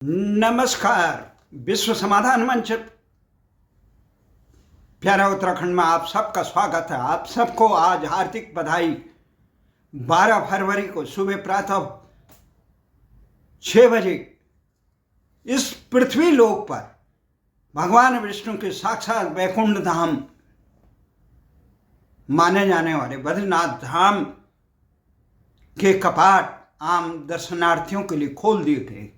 नमस्कार। विश्व समाधान मंच प्यारा उत्तराखंड में आप सबका स्वागत है। आप सबको आज हार्दिक बधाई। 12 फरवरी को सुबह प्रातः 6 बजे इस पृथ्वी लोक पर भगवान विष्णु के साक्षात वैकुंठ धाम माने जाने वाले बद्रीनाथ धाम के कपाट आम दर्शनार्थियों के लिए खोल दिए गए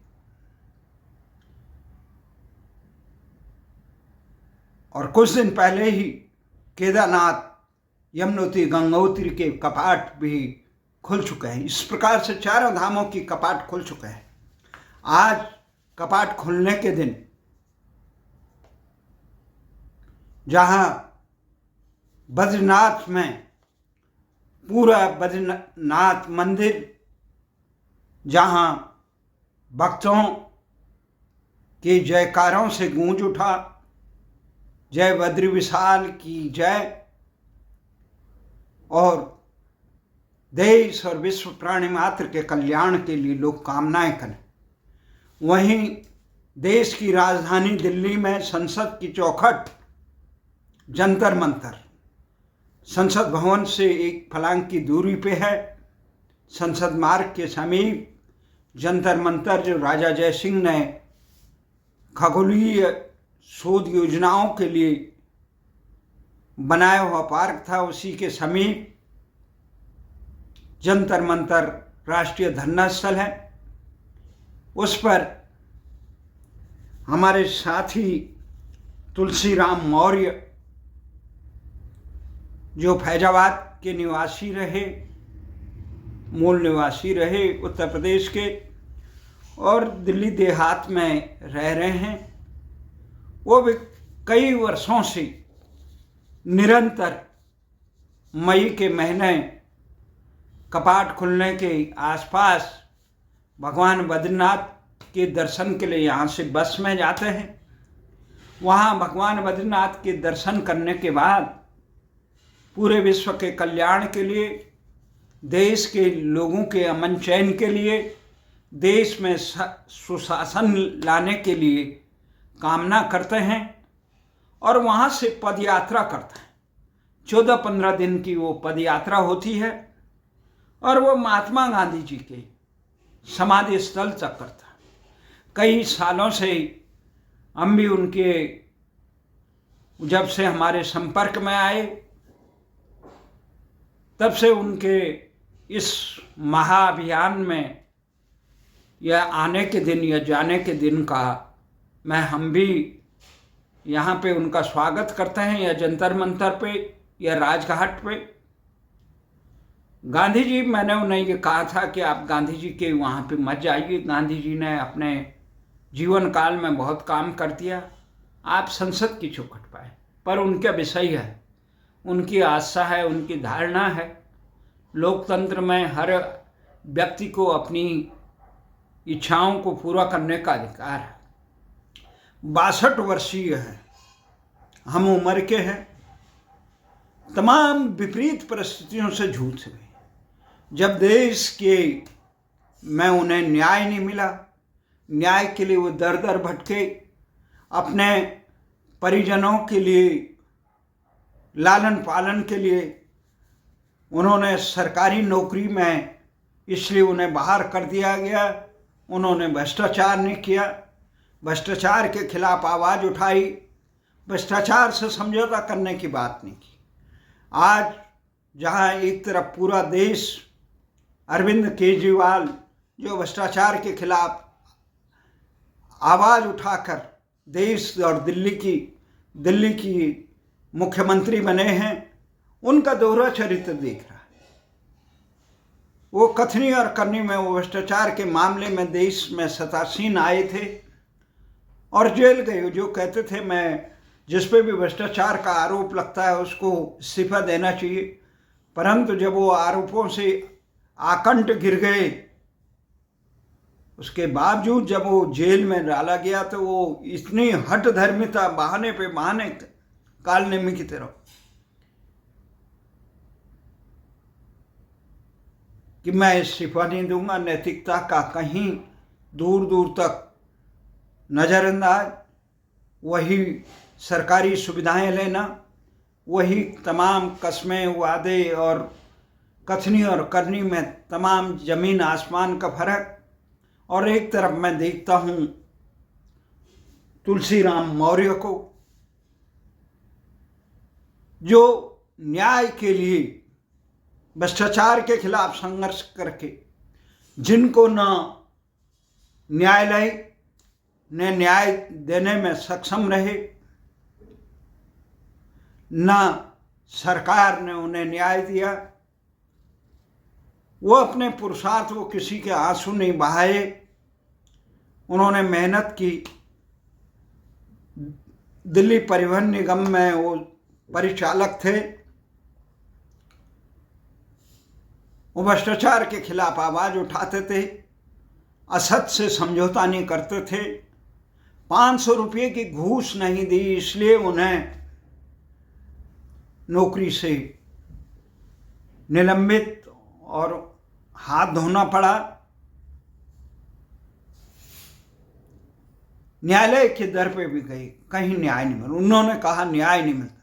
और कुछ दिन पहले ही केदारनाथ, यमुनोत्री, गंगोत्री के कपाट भी खुल चुके हैं। इस प्रकार से चारों धामों की कपाट खुल चुके हैं। आज कपाट खुलने के दिन जहां बद्रीनाथ में पूरा बद्रीनाथ मंदिर, जहां भक्तों के जयकारों से गूंज उठा, जय बद्री विशाल की जय, और देश और विश्व प्राणी मात्र के कल्याण के लिए लोग कामनाएं करें। वहीं देश की राजधानी दिल्ली में संसद की चौखट जंतर मंतर संसद भवन से एक फलांग की दूरी पे है। संसद मार्ग के समीप जंतर मंतर, जो राजा जय सिंह ने खगोलीय शोध योजनाओं के लिए बनाया हुआ पार्क था, उसी के समीप जंतर मंतर राष्ट्रीय धरना स्थल है। उस पर हमारे साथी तुलसीराम मौर्य, जो फैजाबाद के निवासी रहे, मूल निवासी रहे उत्तर प्रदेश के, और दिल्ली देहात में रह रहे हैं, वो भी कई वर्षों से निरंतर मई के महीने कपाट खुलने के आसपास भगवान बद्रीनाथ के दर्शन के लिए यहाँ से बस में जाते हैं। वहाँ भगवान बद्रीनाथ के दर्शन करने के बाद पूरे विश्व के कल्याण के लिए, देश के लोगों के अमन चैन के लिए, देश में सुशासन लाने के लिए कामना करते हैं और वहाँ से पद यात्रा करते हैं। 14-15 दिन की वो पद यात्रा होती है और वो महात्मा गांधी जी के समाधि स्थल तक करता है। कई सालों से हम भी उनके, जब से हमारे संपर्क में आए तब से उनके इस महाअभियान में या आने के दिन या जाने के दिन का हम भी यहाँ पे उनका स्वागत करते हैं, या जंतर मंतर पे या राजघाट पे। गांधी जी, मैंने उन्हें ये कहा था कि आप गांधी जी के वहाँ पे मत जाइए। गांधी जी ने अपने जीवन काल में बहुत काम कर दिया, आप संसद की चौखट पाए। पर उनका विषय है, उनकी आशा है, उनकी धारणा है, लोकतंत्र में हर व्यक्ति को अपनी इच्छाओं को पूरा करने का अधिकार है। 62 वर्षीय है, हम उम्र के हैं। तमाम विपरीत परिस्थितियों से जूझ हुए। जब देश के में उन्हें न्याय नहीं मिला, न्याय के लिए वो दर दर भटके, अपने परिजनों के लिए, लालन पालन के लिए उन्होंने सरकारी नौकरी में, इसलिए उन्हें बाहर कर दिया गया। उन्होंने भ्रष्टाचार नहीं किया, भ्रष्टाचार के खिलाफ आवाज़ उठाई, भ्रष्टाचार से समझौता करने की बात नहीं की। आज जहां एक तरफ पूरा देश अरविंद केजरीवाल, जो भ्रष्टाचार के खिलाफ आवाज़ उठाकर देश और दिल्ली की मुख्यमंत्री बने हैं, उनका दोहरा चरित्र देख रहा है। वो कथनी और करनी में, वो भ्रष्टाचार के मामले में देश में सत्तासीन आए थे और जेल गए। जो कहते थे मैं, जिस पे भी भ्रष्टाचार का आरोप लगता है उसको इस्तीफा देना चाहिए, परंतु जब वो आरोपों से आकंठ गिर गए, उसके बावजूद जब वो जेल में डाला गया तो वो इतनी हठ धर्मिता, बहाने पे बहाने, काल नेमी की तरह, कि मैं इस्तीफा नहीं दूंगा। नैतिकता का कहीं दूर दूर तक नज़रअंदाज, वही सरकारी सुविधाएं लेना, वही तमाम कस्में वादे और कथनी और करनी में तमाम ज़मीन आसमान का फर्क। और एक तरफ मैं देखता हूँ तुलसीराम मौर्य को, जो न्याय के लिए भ्रष्टाचार के खिलाफ संघर्ष करके, जिनको न न्यायालय ने न्याय देने में सक्षम रहे, न सरकार ने उन्हें न्याय दिया, वो अपने पुरुषार्थ, वो किसी के आंसू नहीं बहाए। उन्होंने मेहनत की, दिल्ली परिवहन निगम में वो परिचालक थे, वो भ्रष्टाचार के खिलाफ आवाज उठाते थे, असद से समझौता नहीं करते थे, 500 रुपये की घूस नहीं दी, इसलिए उन्हें नौकरी से निलंबित और हाथ धोना पड़ा। न्यायालय के दर पे भी गए, कहीं न्याय नहीं मिला। उन्होंने कहा न्याय नहीं मिलता।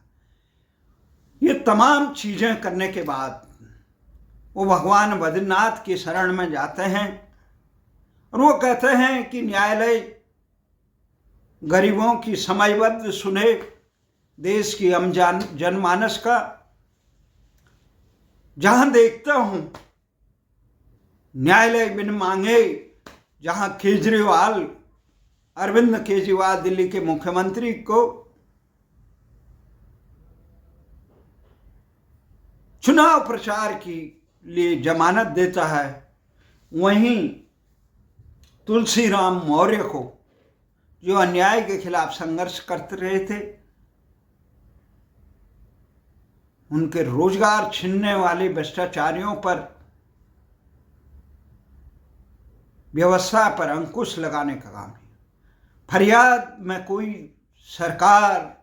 ये तमाम चीजें करने के बाद वो भगवान बद्रीनाथ की शरण में जाते हैं और वो कहते हैं कि न्यायालय गरीबों की समयबद्ध सुने, देश की जनमानस का। जहां देखता हूं न्यायालय बिन मांगे, जहां अरविंद केजरीवाल दिल्ली के मुख्यमंत्री को चुनाव प्रचार के लिए जमानत देता है, वहीं तुलसीराम मौर्य को, जो अन्याय के खिलाफ संघर्ष करते रहे थे, उनके रोजगार छीनने वाले भ्रष्टाचारियों पर, व्यवस्था पर अंकुश लगाने का काम है। फरियाद में कोई सरकार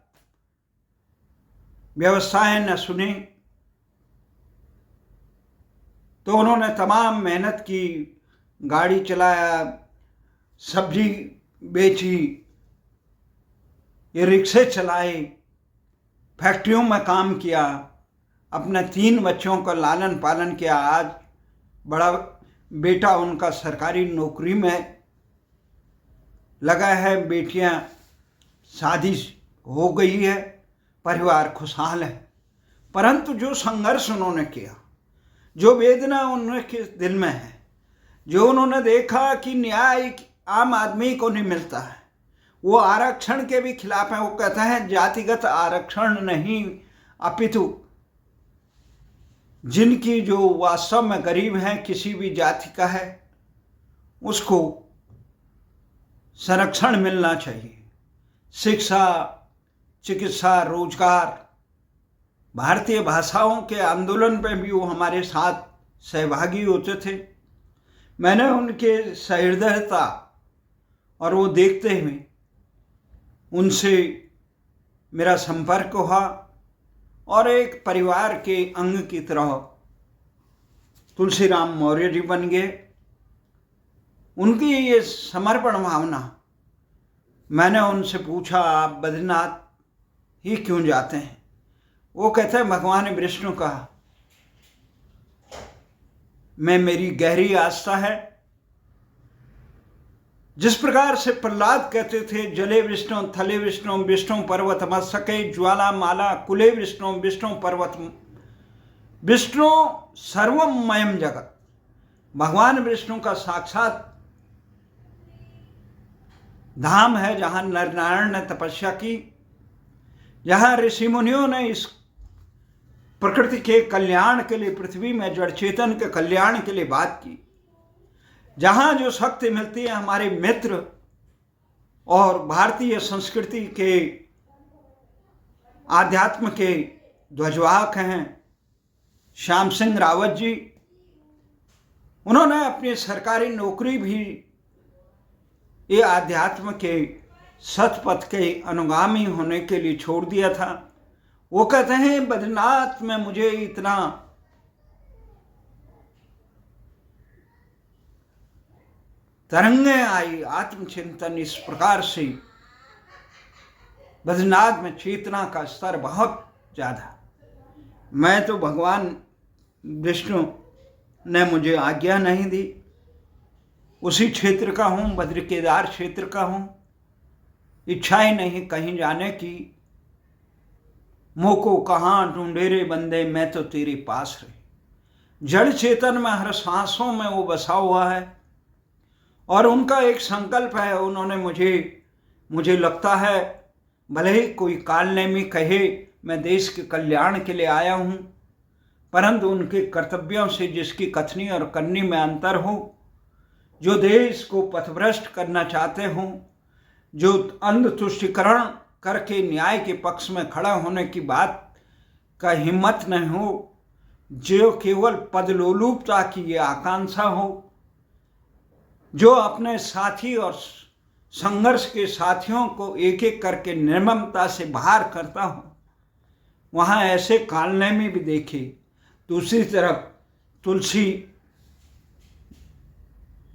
व्यवस्थाएं न सुने, तो उन्होंने तमाम मेहनत की, गाड़ी चलाया, सब्जी बेची, ये रिक्शे चलाए, फैक्ट्रियों में काम किया, अपने 3 बच्चों का लालन पालन किया। आज बड़ा बेटा उनका सरकारी नौकरी में लगा है, बेटियां शादी हो गई है, परिवार खुशहाल है। परंतु जो संघर्ष उन्होंने किया, जो वेदना उनके दिल में है, जो उन्होंने देखा कि न्याय आम आदमी को नहीं मिलता है, वो आरक्षण के भी खिलाफ है। वो कहते हैं जातिगत आरक्षण नहीं, अपितु जिनकी जो वास्तव में गरीब हैं, किसी भी जाति का है, उसको संरक्षण मिलना चाहिए। शिक्षा, चिकित्सा, रोजगार, भारतीय भाषाओं के आंदोलन पे भी वो हमारे साथ सहभागी होते थे। मैंने उनके सहृदयता और वो देखते हुए उनसे मेरा संपर्क हुआ और एक परिवार के अंग की तरह तुलसीराम मौर्य जी बन गए। उनकी ये समर्पण भावना, मैंने उनसे पूछा आप बद्रीनाथ ही क्यों जाते हैं? वो कहते हैं भगवान विष्णु का में मेरी गहरी आस्था है। जिस प्रकार से प्रहलाद कहते थे जले विष्णु थले विष्णु विष्णु पर्वत मस्तके ज्वाला माला कुले विष्णु विष्णु पर्वत, विष्णु सर्वमयम जगत, भगवान विष्णु का साक्षात धाम है, जहां नर नारायण ने तपस्या की, जहां ऋषि मुनियों ने इस प्रकृति के कल्याण के लिए, पृथ्वी में जड़ चेतन के कल्याण के लिए बात की, जहां जो शक्ति मिलती है हमारे मित्र और भारतीय संस्कृति के आध्यात्म के ध्वजवाहक हैं श्याम सिंह रावत जी। उन्होंने अपनी सरकारी नौकरी भी ये आध्यात्म के सतपथ के अनुगामी होने के लिए छोड़ दिया था। वो कहते हैं बद्रीनाथ में मुझे इतना तरंगे आई आत्मचिंतन। इस प्रकार से बद्रीनाथ में चेतना का स्तर बहुत ज़्यादा। मैं तो भगवान विष्णु ने मुझे आज्ञा नहीं दी, उसी क्षेत्र का हूँ, बद्री केदार क्षेत्र का हूँ। इच्छा ही नहीं कहीं जाने की, मोको कहाँ ढूंढे रे बंदे, मैं तो तेरे पास रही। जड़ चेतन में हर सांसों में वो बसा हुआ है और उनका एक संकल्प है। उन्होंने मुझे लगता है, भले ही कोई कालनेमी कहे मैं देश के कल्याण के लिए आया हूँ, परंतु उनके कर्तव्यों से जिसकी कथनी और करनी में अंतर हो, जो देश को पथभ्रष्ट करना चाहते हों, जो अंध तुष्टिकरण करके न्याय के पक्ष में खड़ा होने की बात का हिम्मत नहीं हो, जो केवल पदलोलुपता की ये आकांक्षा हो, जो अपने साथी और संघर्ष के साथियों को एक एक करके निर्ममता से बाहर करता हो, वहाँ ऐसे कालनेमी भी देखे। दूसरी तरफ तुलसी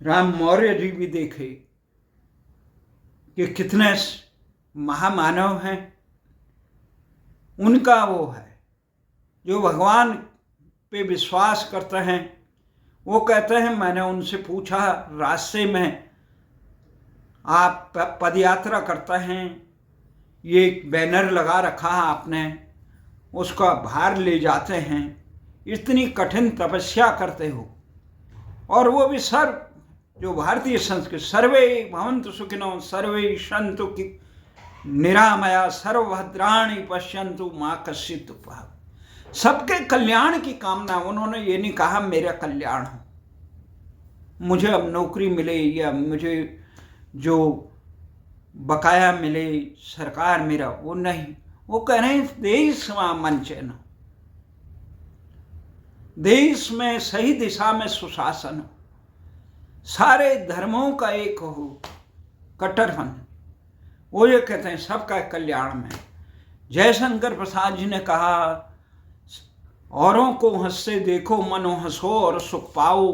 राम मौर्य जी भी देखे कि कितने महामानव हैं। उनका वो है जो भगवान पे विश्वास करते हैं। वो कहते हैं, मैंने उनसे पूछा, रास्ते में आप पदयात्रा करते हैं, ये एक बैनर लगा रखा है आपने, उसका भार ले जाते हैं, इतनी कठिन तपस्या करते हो, और वो भी जो भारतीय संस्कृति, सर्वे भवन्तु सुखिनो सर्वे सन्तु निरामया सर्वभद्राणि पश्यन्तु माँ कश्चित् दुःखभाग्। सबके कल्याण की कामना। उन्होंने ये नहीं कहा मेरा कल्याण हो, मुझे अब नौकरी मिले या मुझे जो बकाया मिले, सरकार मेरा, वो नहीं। वो कह रहे हैं देश मंचन, देश में सही दिशा में सुशासन हो, सारे धर्मों का एक हो, कट्टरपन। वो ये कहते हैं सबका कल्याण में। जयशंकर प्रसाद जी ने कहा, औरों को हंसते देखो मनो हंसो और सुख पाओ,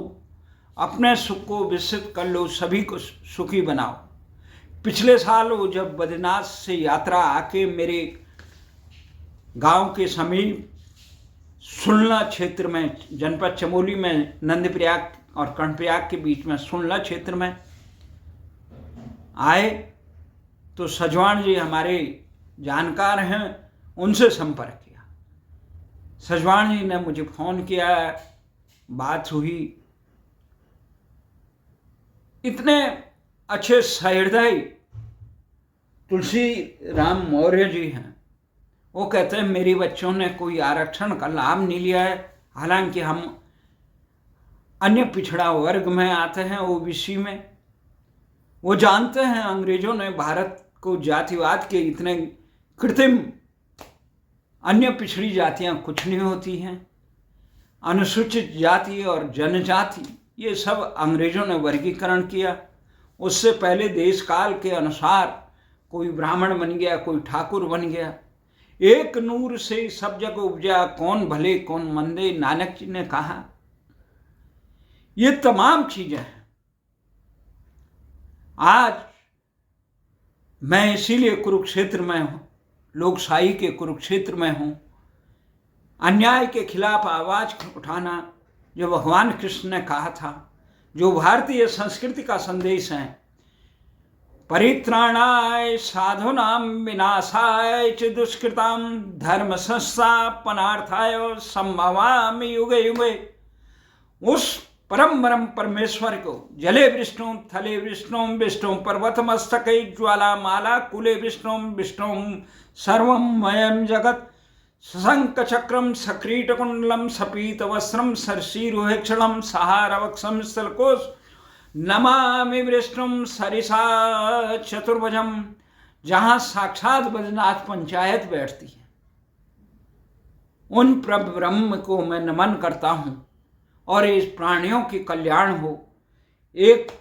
अपने सुख को विकसित कर लो, सभी को सुखी बनाओ। पिछले साल वो जब बद्रीनाथ से यात्रा आके मेरे गांव के समीप सुनला क्षेत्र में, जनपद चमोली में, नंदप्रयाग और कर्णप्रयाग के बीच में सुनला क्षेत्र में आए, तो सजवाण जी हमारे जानकार हैं, उनसे संपर्क किया। सजवाण जी ने मुझे फ़ोन किया, बात हुई। इतने अच्छे सहृदय तुलसी राम मौर्य जी हैं। वो कहते हैं मेरे बच्चों ने कोई आरक्षण का लाभ नहीं लिया है, हालांकि हम अन्य पिछड़ा वर्ग में आते हैं, ओबीसी में। वो जानते हैं अंग्रेजों ने भारत को जातिवाद के इतने कृत्रिम, अन्य पिछड़ी जातियां कुछ नहीं होती हैं, अनुसूचित जाति और जनजाति, ये सब अंग्रेजों ने वर्गीकरण किया। उससे पहले देश काल के अनुसार कोई ब्राह्मण बन गया, कोई ठाकुर बन गया। एक नूर से सब जग उपजा, कौन भले कौन मंदे, नानक जी ने कहा। ये तमाम चीजें हैं। आज मैं इसीलिए कुरुक्षेत्र में हूं, लोकशाही के कुरुक्षेत्र में हूं। अन्याय के खिलाफ आवाज उठाना जो भगवान कृष्ण ने कहा था, जो भारतीय संस्कृति का संदेश है, परित्राणाय साधूनां विनाशाय च दुष्कृतां धर्म संस्थापनार्थाय संभवामि युगे युगे। उस परम परमेश्वर को जले विष्णु थले विष्णु विष्णु पर्वत मस्तके ज्वाला माला कुले विष्णु विष्णु सर्वमयं जगत शंख चक्रम सक्रीट कुंडलम सपीत वस्त्रम सरसीरुहेक्षणम सहारवक्षम स्थलकोश नमामि विष्णुम सरिसा चतुर्भुजम। जहाँ साक्षात बद्रीनाथ पंचायत बैठती है, उन प्रभु ब्रह्म को मैं नमन करता हूँ और इस प्राणियों के कल्याण हो। एक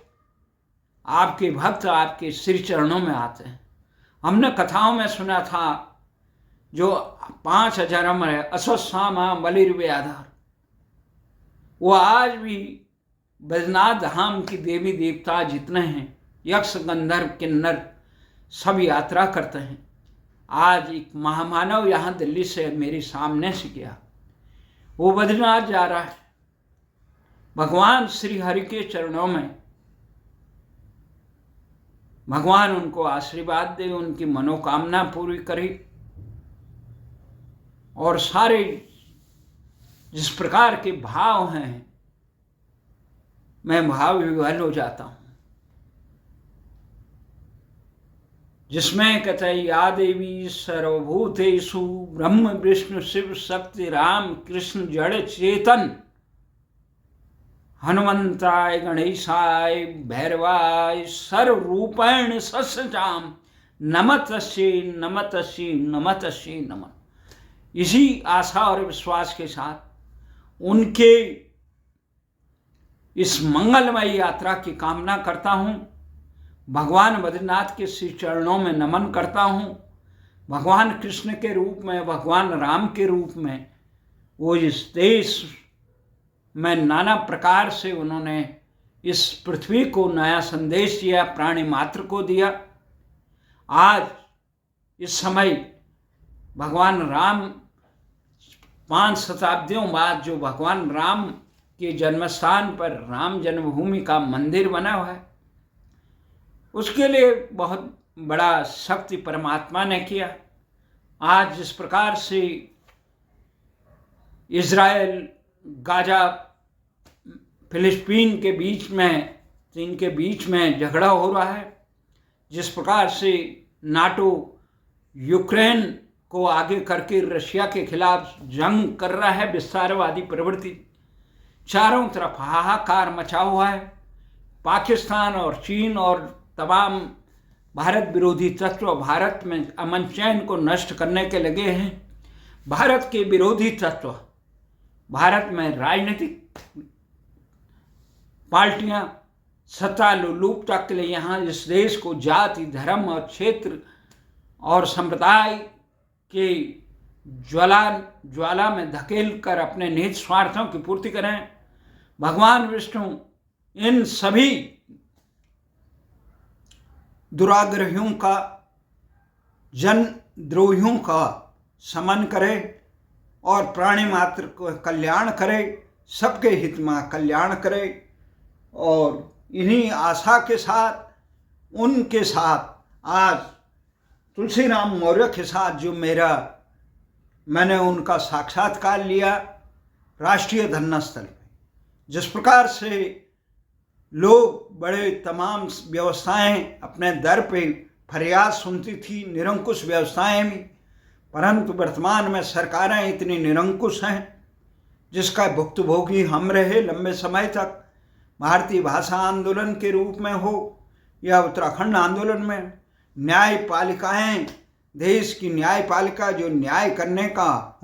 आपके भक्त आपके श्री चरणों में आते हैं। हमने कथाओं में सुना था जो 5000 अमर है, अश्वत्थामा बलिर्व्याधर, वो आज भी बैजनाथ धाम की देवी देवता जितने हैं, यक्ष गंधर्व किन्नर, सब यात्रा करते हैं। आज एक महामानव यहाँ दिल्ली से मेरे सामने से गया, वो बद्रीनाथ जा रहा है। भगवान श्री हरि के चरणों में भगवान उनको आशीर्वाद दे, उनकी मनोकामना पूरी करे, और सारे जिस प्रकार के भाव हैं, मैं भाव विह्वल हो जाता हूं। जिसमें कहते हैं या देवी सर्वभूतेषु ब्रह्म विष्णु शिव शक्ति राम कृष्ण जड़ चेतन हनुमंताय गणेशाय भैरवाय सर्वरूपेण सस्जाम नमतस्ये नमतस्ये नमतस्ये नमः। इसी आशा और विश्वास के साथ उनके इस मंगलमय यात्रा की कामना करता हूँ। भगवान बद्रीनाथ के श्री चरणों में नमन करता हूँ। भगवान कृष्ण के रूप में, भगवान राम के रूप में वो इस देश में नाना प्रकार से उन्होंने इस पृथ्वी को नया संदेश दिया, प्राणी मात्र को दिया। आज इस समय भगवान राम 5 शताब्दियों बाद जो भगवान राम के जन्मस्थान पर राम जन्मभूमि का मंदिर बना हुआ है, उसके लिए बहुत बड़ा शक्ति परमात्मा ने किया। आज जिस प्रकार से इज़राइल गाजा फिलिस्तीन के बीच में, इनके बीच में झगड़ा हो रहा है, जिस प्रकार से नाटो यूक्रेन को आगे करके रशिया के खिलाफ जंग कर रहा है, विस्तारवादी प्रवृत्ति, चारों तरफ हाहाकार मचा हुआ है। पाकिस्तान और चीन और तमाम भारत विरोधी तत्व भारत में अमन चैन को नष्ट करने के लगे हैं। भारत के विरोधी तत्व भारत में राजनीतिक पार्टियां सत्ता लुलूपता के लिए यहाँ इस देश को जाति धर्म और क्षेत्र और संप्रदाय के ज्वाला में धकेल कर अपने निहित स्वार्थों की पूर्ति करें। भगवान विष्णु इन सभी दुराग्रहियों का, जनद्रोहियों का समन करे और प्राणी मात्र को कल्याण करे, सबके हित में कल्याण करे। और इन्हीं आशा के साथ उनके साथ आज तुलसीराम मौर्य के साथ जो मैंने उनका साक्षात्कार लिया राष्ट्रीय धरनास्थल पे, जिस प्रकार से लोग बड़े तमाम व्यवस्थाएं अपने दर पे फरियाद सुनती थी, निरंकुश व्यवस्थाएं भी, परंतु वर्तमान में सरकारें इतनी निरंकुश हैं जिसका भुक्तभोगी हम रहे लंबे समय तक। भारतीय भाषा आंदोलन के रूप में हो या उत्तराखंड आंदोलन में, न्यायपालिकाएं, देश की न्यायपालिका जो न्याय करने का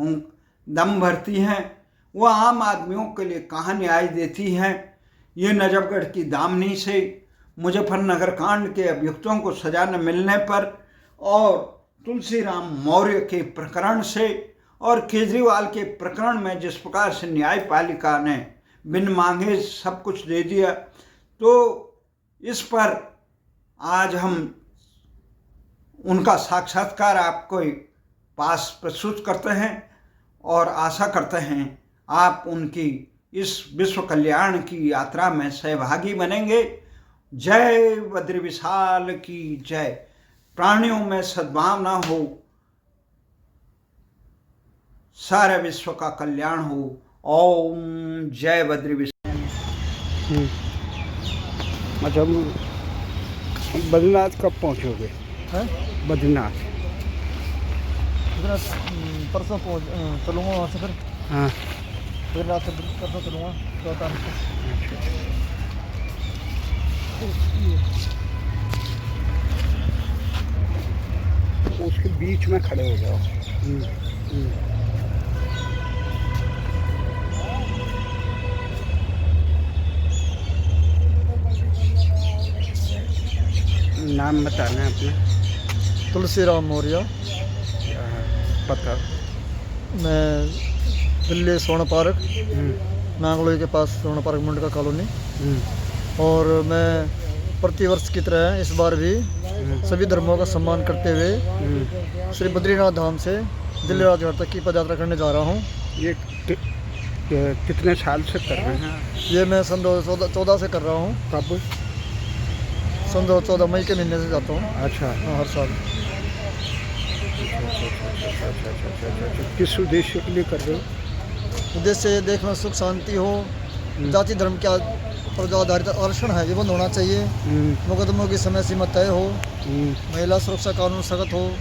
दम भरती हैं, वह आम आदमियों के लिए कहाँ न्याय देती हैं। ये नजफगढ़ की दामनी से मुजफ्फरनगर कांड के अभियुक्तों को सजा न मिलने पर और तुलसीराम मौर्य के प्रकरण से और केजरीवाल के प्रकरण में जिस प्रकार से न्यायपालिका ने बिन मांगे सब कुछ दे दिया, तो इस पर आज हम उनका साक्षात्कार आपको पास प्रस्तुत करते हैं और आशा करते हैं आप उनकी इस विश्व कल्याण की यात्रा में सहभागी बनेंगे। जय बद्री विशाल की जय। प्राणियों में सद्भावना हो, सारे विश्व का कल्याण हो। ओम जय बद्री विशाल। अच्छा, बद्रीनाथ कब पहुँचोगे? बद्रीनाथ परसों चलूँगा वहाँ से। फिर हाँ, बद्रीनाथ से परसों चलूँगा 4 तारीख को। उसके बीच में खड़े हो जाओ। नाम बताना अपना। तुलसीराम मौर्य। पता मैं दिल्ली स्वर्ण पार्क, नांगलोई के पास स्वर्ण पार्क मुंडका कॉलोनी। और मैं प्रतिवर्ष की तरह इस बार भी सभी धर्मों का सम्मान करते हुए श्री बद्रीनाथ धाम से दिल्ली राजघाट तक की पदयात्रा करने जा रहा हूँ। ये कितने साल से कर रहे हैं? ये मैं सन 2014 से कर रहा हूँ। कब? सन 2014 मई के महीने से जाता हूँ। अच्छा। हाँ, हर साल। किस उद्देश्य के लिए कर रहे हो? उद्देश्य ये देखना सुख शांति हो, जाति धर्म के पर जो आधारित आरक्षण है ये बंद होना चाहिए, मुकदमों की समय सीमा तय हो, महिला सुरक्षा कानून सख्त हो,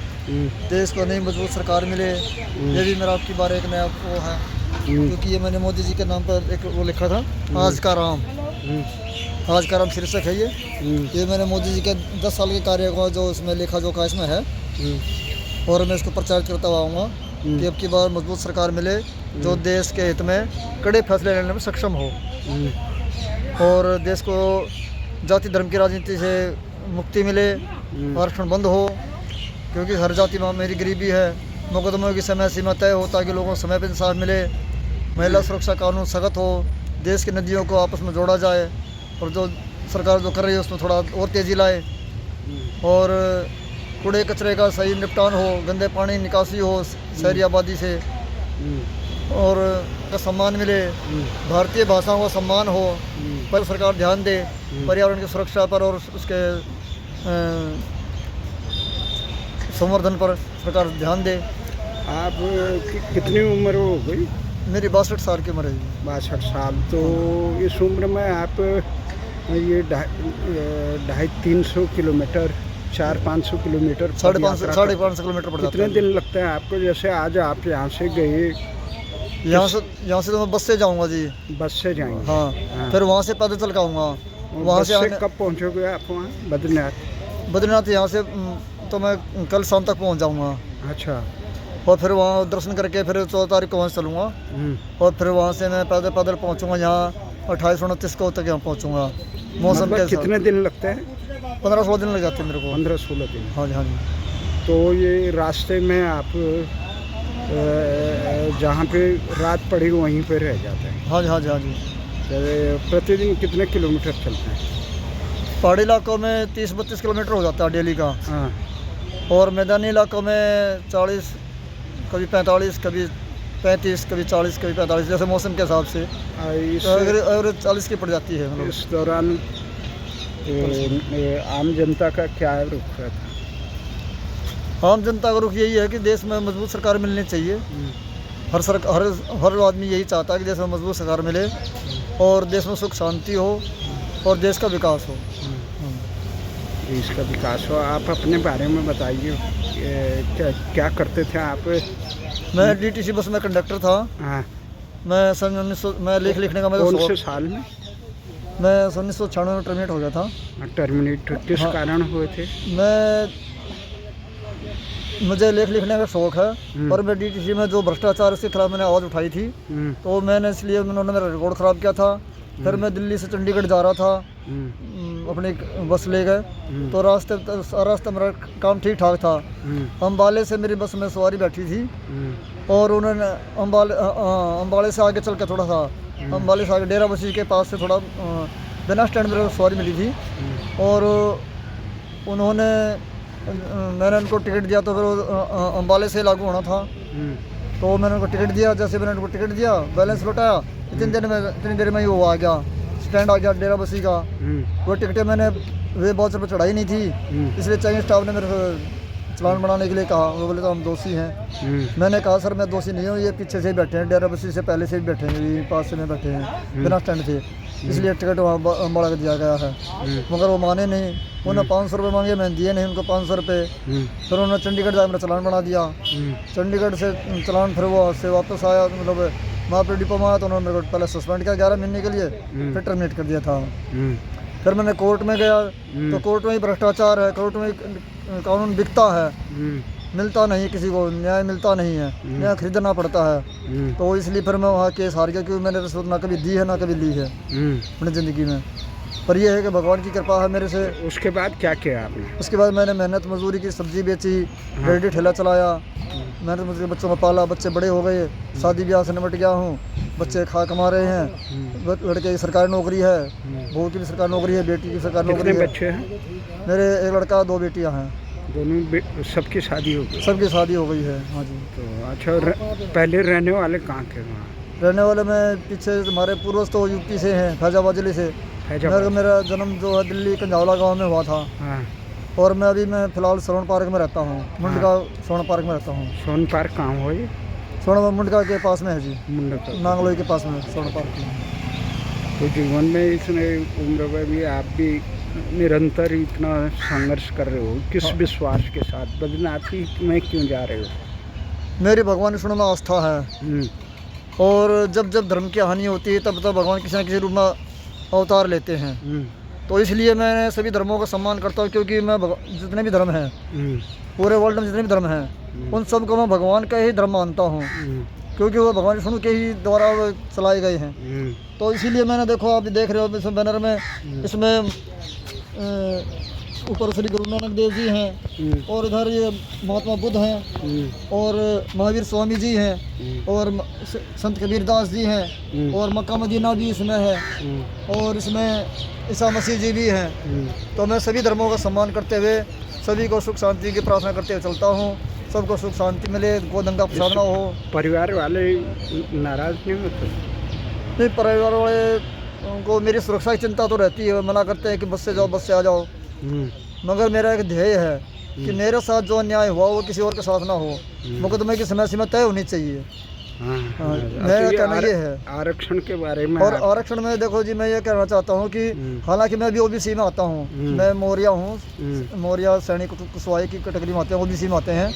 देश को नई मजबूत सरकार मिले। ये भी मेरा आपकी बार एक नया वो है, क्योंकि ये मैंने मोदी जी के नाम पर एक वो लिखा था, आज का राम। आज का राम शीर्षक है ये मैंने मोदी जी के 10 साल के कार्य को जो उसमें लेखा जोखा इसमें है, और मैं इसको प्रचारित करता हुआ आऊँगा कि अब की बार मजबूत सरकार मिले जो देश के हित में कड़े फैसले लेने में सक्षम हो और देश को जाति धर्म की राजनीति से मुक्ति मिले, आरक्षण बंद हो, क्योंकि हर जाति में मेरी गरीबी है। मुकदमों की समय सीमा तय हो ताकि लोगों को समय पर इंसाफ मिले, महिला सुरक्षा कानून सख्त हो, देश की नदियों को आपस में जोड़ा जाए और जो सरकार जो कर रही है उसमें थोड़ा और तेज़ी लाए, और कूड़े कचरे का सही निपटान हो, गंदे पानी निकासी हो शहरी आबादी से, और का सम्मान मिले, भारतीय भाषाओं का सम्मान हो, पर सरकार ध्यान दे पर्यावरण की सुरक्षा पर और उसके संवर्धन पर सरकार ध्यान दे। आप कितनी उम्र हो गई? मेरी 62 साल की उम्र है। 62 साल। तो इस उम्र में आप ये 250-300 किलोमीटर 400-500 किलोमीटर 550 किलोमीटर पड़ जाता कितने है। दिन लगता है आपको? जैसे आज आप यहाँ से गए, यहाँ से तो मैं बस से जाऊँगा जी। बस से जाएंगे? हाँ। फिर वहाँ से पैदल चल के आऊँगा। वहाँ से कब पहुँचोगे आप वहाँ बद्रीनाथ? बद्रीनाथ यहाँ से तो मैं कल शाम तक पहुँच जाऊँगा। अच्छा। और फिर वहाँ दर्शन करके फिर 14 तारीख को वहाँ से चलूँगा, और फिर वहाँ से मैं पैदल पहुँचूँगा यहाँ 28-29 को तक यहाँ पहुँचूँगा। मौसम के कितने दिन लगते हैं? 15-16 दिन लग जाते हैं मेरे को। 15-16 दिन। हाँ जी, हाँ जी। तो ये रास्ते में आप जहाँ पे रात पड़ी वहीं पे रह जाते हैं? हाँ जी, हाँ जी, हाँ जी। प्रतिदिन कितने किलोमीटर चलते हैं? पहाड़ी इलाकों में 30-32 किलोमीटर हो जाता है डेली का। हाँ। और मैदानी इलाकों में 40, कभी 45, कभी 35, कभी 40, कभी 45, जैसे मौसम के हिसाब से एवरेज 40 की पड़ जाती है। मतलब इस दौरान आम जनता का क्या रुख रहता है? आम जनता का रुख यही है कि देश में मजबूत सरकार मिलनी चाहिए। हर आदमी यही चाहता है कि देश में मजबूत सरकार मिले और देश में सुख शांति हो और देश का विकास हो। देश का विकास हो। आप अपने बारे में बताइए, क्या करते थे आप? मैं डीटीसी बस में कंडक्टर था। हाँ। मैं सन 1900 मैं लेख लिखने का कौन से साल में? मैं 1996 में टर्मिनेट हो गया था। टर्मिनेट किस कारण हुए थे? मुझे लेख लिखने का शौक है, पर मैं डीटीसी में जो भ्रष्टाचार के खिलाफ मैंने आवाज़ उठाई थी, तो मैंने इसलिए उन्होंने मेरा रिकॉर्ड ख़राब किया था। फिर मैं दिल्ली से चंडीगढ़ जा रहा था, अपनी बस ले गए, तो रास्ते मेरा काम ठीक ठाक था। अम्बाले से मेरी बस में सवारी बैठी थी और उन्होंने अम्बाले से आगे चल के थोड़ा सा, अम्बाले से आगे डेरा बसी के पास से थोड़ा बिना स्टैंड मेरे को सवारी मिली थी, और मैंने उनको टिकट दिया। तो फिर अम्बाले से लागू होना था, तो मैंने उनको टिकट दिया। जैसे मैंने उनको टिकट दिया, बैलेंस लौटाया, इतनी देर में ही वो आ गया, स्टैंड आ गया डेरा बसी का। वो टिकटें मैंने वे बाउचर पर चढ़ाई नहीं थी, इसलिए चेकिंग स्टाफ ने मेरे को चलान बनाने के लिए कहा। वो बोले तो हम दोषी हैं। मैंने कहा सर मैं दोषी नहीं हूँ, ये पीछे से ही बैठे हैं, डेरा बसी से पहले से भी बैठे हैं, ये पास से में बैठे हैं, बिना स्टैंड थे, इसलिए टिकट वहाँ बढ़ा कर दिया गया है। मगर वो माने नहीं, उन्होंने 500 रुपये मांगे, मैंने दिए नहीं उनको 500 रुपये। फिर उन्होंने चंडीगढ़ जाकर मेरा चलान बना दिया। चंडीगढ़ से चलान फिर वो से वापस आया, मतलब वहाँ पर डिपो में आया, तो उन्होंने मेरे को पहले सस्पेंड किया 11 महीने के लिए, फिर टर्मिनेट कर दिया था। फिर मैंने कोर्ट में गया, तो कोर्ट में ही भ्रष्टाचार है, कोर्ट में कानून बिकता है, मिलता नहीं, किसी को न्याय मिलता नहीं है, न्याय खरीदना पड़ता है। तो इसलिए फिर मैं वहाँ केस हार गया, क्योंकि मैंने रिश्वत ना कभी दी है ना कभी ली है अपनी ज़िंदगी में। पर यह है कि भगवान की कृपा है मेरे से। उसके बाद क्या किया आपने? उसके बाद मैंने मेहनत मजदूरी की, सब्जी बेची, रेडी ठेला चलाया, मेहनत मजदूरी, बच्चों को पाला, बच्चे बड़े हो गए, शादी ब्याह से निपट गया हूँ। बच्चे खा कमा रहे हैं। लड़के की सरकारी नौकरी है, बहू की भी सरकारी नौकरी है, बेटी की सरकारी नौकरी कितने है। बच्चे हैं? मेरे एक लड़का 2 बेटियां हैं। दोनों सबकी शादी हो गई? सबकी शादी हो गई है। हाँ जी। तो अच्छा, पहले रहने वाले कहाँ के वहाँ? रहने वाले में पीछे हमारे पूर्वज तो यूपी से हैं, फैजाबाद जिले से। मेरा जन्म जो है दिल्ली कंजावला गांव में हुआ था। हाँ। और मैं फिलहाल सोन पार्क में रहता हूँ, मुंडका सोन पार्क में रहता हूँ। सोन पार्क कहाँ हो ये? सोन मुंडका के पास में है जी, मुंडका नांगलोई के पास में सोन पार्क में। तो जीवन में इतने उम्र में भी आप भी निरंतर इतना संघर्ष कर रहे हो, किस विश्वास के साथ? बद्रीनाथी में क्यों जा रहे हो? मेरी भगवान विष्णु में आस्था है, और जब जब धर्म की हानि होती है तब भगवान किसी न किसी रूप में अवतार लेते हैं। तो इसलिए मैं सभी धर्मों का सम्मान करता हूँ, क्योंकि मैं जितने भी धर्म हैं, पूरे वर्ल्ड में जितने भी धर्म हैं, उन सब को मैं भगवान का ही धर्म मानता हूँ, क्योंकि वो भगवान विष्णु के ही द्वारा चलाए गए हैं। तो इसीलिए मैंने, देखो आप देख रहे हो इसमें बैनर में, इसमें ऊपर श्री गुरु नानक देव जी हैं, और इधर ये महात्मा बुद्ध हैं, और महावीर स्वामी जी हैं, और संत कबीरदास जी हैं, और मक्का मदीना भी इसमें है, और इसमें ईसा मसीह जी भी हैं। तो मैं सभी धर्मों का सम्मान करते हुए सभी को सुख शांति की प्रार्थना करते हुए चलता हूँ। सबको सुख शांति मिले, कोई दंगा फसाद ना हो। परिवार वाले नाराज नहीं होते? नहीं, परिवार वाले को मेरी सुरक्षा की चिंता तो रहती है, मना करते हैं कि बस से जाओ, बस से आ जाओ। मगर मेरा एक ध्येय है कि मेरे साथ जो अन्याय हुआ वो किसी और के साथ ना हो। मुकदमे की समय सीमा तय होनी चाहिए। मेरा कहना ये है। आरक्षण के बारे में, और आरक्षण में देखो जी, मैं ये कहना चाहता हूँ कि हालांकि मैं भी ओबीसी में आता हूँ, मैं मौर्या हूँ, मौर्या सैनिक कुशवाहा की कैटेगरी में आते हैं, ओबीसी में आते हैं।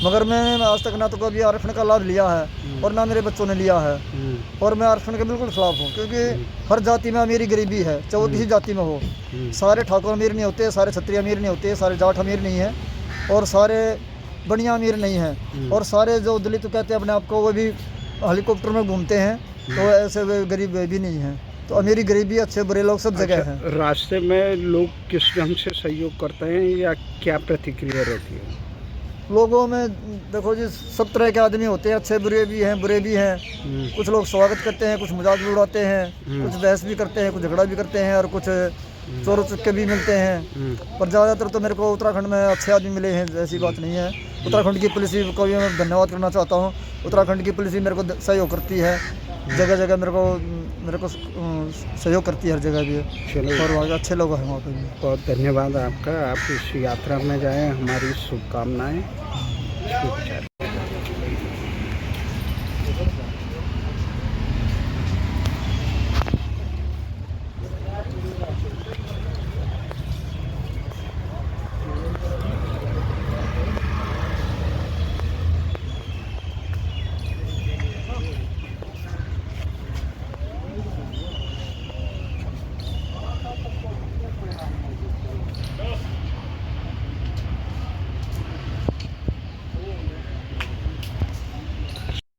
मगर मैंने आज तक ना तो कभी आरक्षण का लाभ लिया है और ना मेरे बच्चों ने लिया है। और मैं आरक्षण के बिल्कुल खिलाफ हूँ, क्योंकि हर जाति में अमीरी गरीबी है, चाहे वो किसी जाति में हो। सारे ठाकुर अमीर नहीं होते, सारे क्षत्रिय अमीर नहीं होते, सारे जाट अमीर नहीं है, और सारे बढ़िया अमीर नहीं है, और सारे जो दलित कहते हैं अपने आप को, वो भी हेलीकॉप्टर में घूमते हैं, तो ऐसे वे गरीब भी नहीं है। तो अमीरी गरीबी, अच्छे बुरे लोग सब जगह हैं। रास्ते में लोग किस ढंग से सहयोग करते हैं या क्या प्रतिक्रिया रहती है लोगों में? देखो जी, सब तरह के आदमी होते हैं, अच्छे बुरे भी हैं, बुरे भी हैं। कुछ लोग स्वागत करते हैं, कुछ मजाक भी उड़ाते हैं, कुछ बहस भी करते हैं, कुछ झगड़ा भी करते हैं, और कुछ चोर चुक्के भी मिलते हैं। पर ज़्यादातर तो मेरे को उत्तराखंड में अच्छे आदमी मिले हैं, ऐसी बात नहीं है। उत्तराखंड की पुलिस को भी मैं धन्यवाद करना चाहता हूँ। उत्तराखंड की पुलिस भी मेरे को सहयोग करती है, जगह जगह मेरे को सहयोग करती है, हर जगह भी। चलो, और वहाँ अच्छे लोग हैं वहाँ पर भी। बहुत धन्यवाद आपका। आप इस यात्रा में जाएं, हमारी शुभकामनाएं।